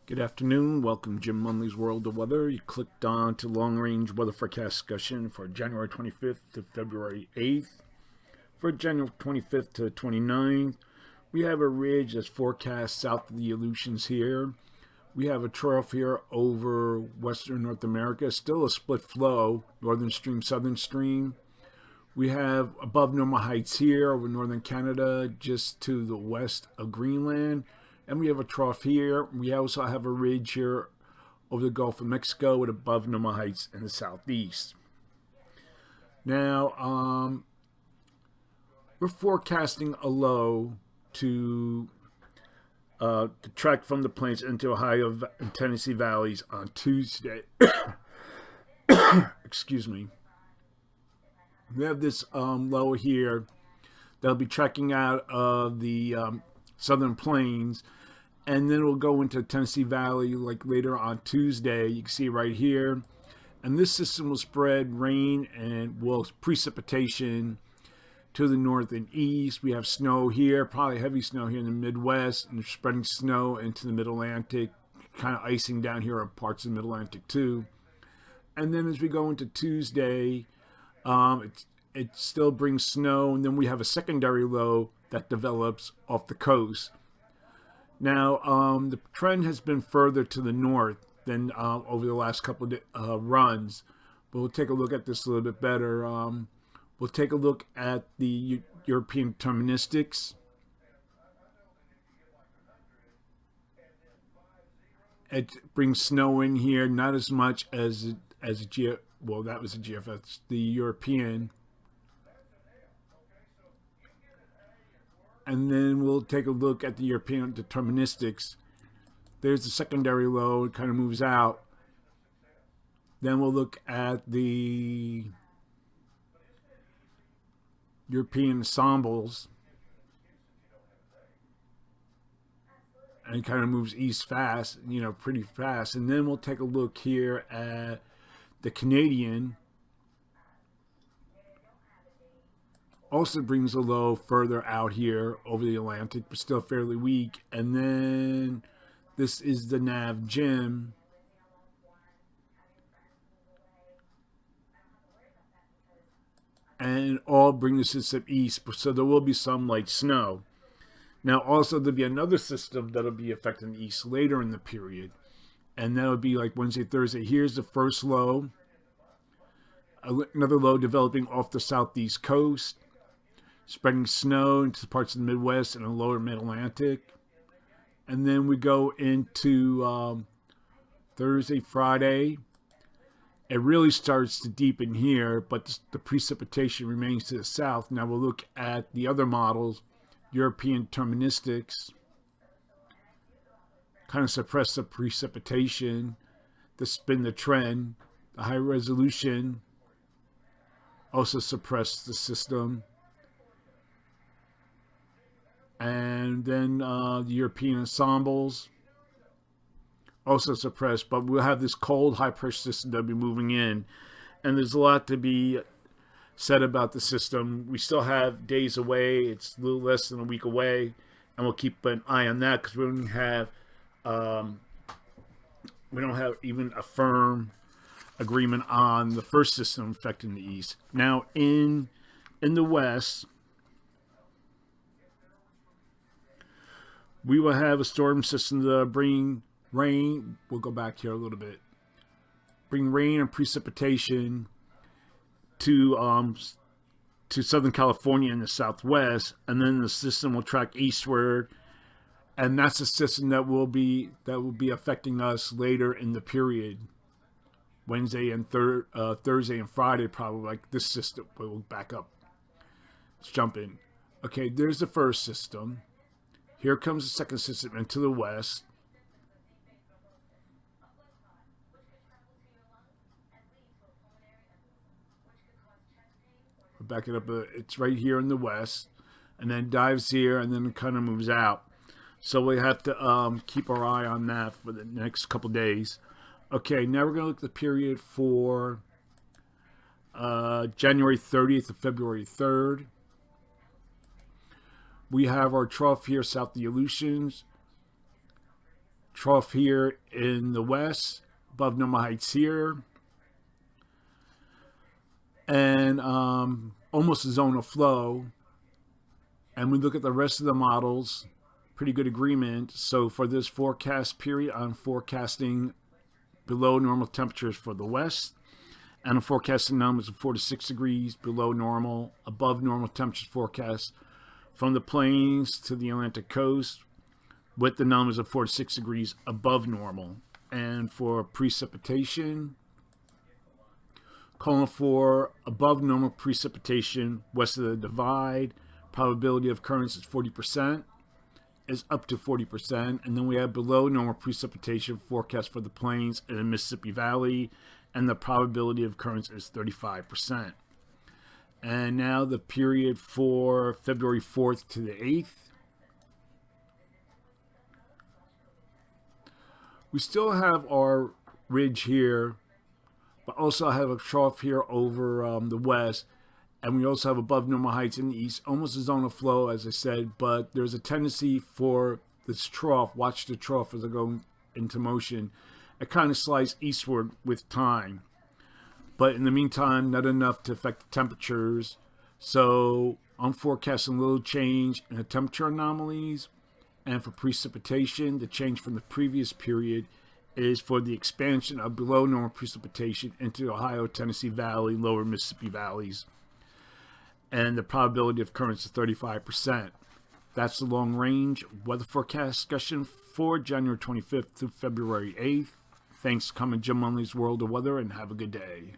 Good afternoon. Welcome to Jim Munley's World of Weather. You clicked on to long-range weather forecast discussion for January 25th to February 8th. For January 25th to 29th, we have a ridge that's forecast south of the Aleutians here. We have a trough here over western North America, still a split flow, northern stream, southern stream. We have above normal heights here over northern Canada, just to the west of Greenland. And we have a trough here. We also have a ridge here over the Gulf of Mexico with above normal heights in the southeast. Now, we're forecasting a low to track from the plains into Ohio and Tennessee valleys on Tuesday. Excuse me. We have this low here that'll be tracking out of the southern plains, and then we'll go into Tennessee Valley like later on Tuesday. You can see right here, and this system will spread rain and precipitation to the north and east. We have snow here, probably heavy snow here in the Midwest, and spreading snow into the Mid-Atlantic, kind of icing down here in parts of the Mid-Atlantic too. And then as we go into Tuesday, it still brings snow, and then we have a secondary low that develops off the coast. Now, the trend has been further to the north than over the last couple of runs, but we'll take a look at this a little bit better. We'll take a look at the European deterministics. It brings snow in here, not as much as that was a GFS, the European. And then we'll take a look at the European deterministics. There's the secondary low, it kind of moves out. Then we'll look at the European ensembles, and it kind of moves east fast, pretty fast. And then we'll take a look here at the Canadian. Also brings a low further out here over the Atlantic, but still fairly weak. And then this is the Nav Jim. And all bring the system east, so there will be some light snow. Now also there'll be another system that'll be affecting the east later in the period. And that'll be like Wednesday, Thursday. Here's the first low. Another low developing off the southeast coast, spreading snow into parts of the Midwest and the lower Mid-Atlantic. And then we go into Thursday, Friday. It really starts to deepen here, but the precipitation remains to the south. Now we'll look at the other models, European deterministics. Kind of suppress the precipitation to spin the trend. The high resolution also suppress the system. And then the European ensembles also suppressed, but we'll have this cold high pressure system that'll be moving in, and there's a lot to be said about the system. We still have days away. It's a little less than a week away, and we'll keep an eye on that because we don't have even a firm agreement on the first system affecting the east. Now in the west, we will have a storm system that bring rain. We'll go back here a little bit. Bring rain and precipitation to Southern California in the southwest, and then the system will track eastward, and that's the system that will be affecting us later in the period. Wednesday and Thursday and Friday, probably like this system. We'll back up. Let's jump in. Okay, there's the first system. Here comes the second system into the west. We'll back it up. It's right here in the west, and then dives here, and then it kind of moves out. So we have to keep our eye on that for the next couple days. Okay, now we're going to look at the period for January 30th to February 3rd. We have our trough here south of the Aleutians. Trough here in the west, above normal heights here. And almost a zone of flow. And we look at the rest of the models, pretty good agreement. So for this forecast period, I'm forecasting below normal temperatures for the west. And I'm forecasting numbers of 4 to 6 degrees below normal, above normal temperatures forecast from the plains to the Atlantic coast, with the numbers of 4 to 6 degrees above normal. And for precipitation, calling for above normal precipitation west of the divide. Probability of occurrence is 40%, is up to 40%. And then we have below normal precipitation forecast for the plains and the Mississippi Valley, and the probability of occurrence is 35%. And now the period for February 4th to the 8th. We still have our ridge here, but also have a trough here over the west. And we also have above normal heights in the east, almost a zone of flow, as I said, but there's a tendency for this trough, watch the trough as I go into motion, it kind of slides eastward with time. But in the meantime, not enough to affect the temperatures. So I'm forecasting a little change in the temperature anomalies. And for precipitation, the change from the previous period is for the expansion of below normal precipitation into the Ohio, Tennessee Valley, lower Mississippi valleys. And the probability of occurrence is 35%. That's the long range weather forecast discussion for January 25th to February 8th. Thanks for coming, Jim Munley's World of Weather, and have a good day.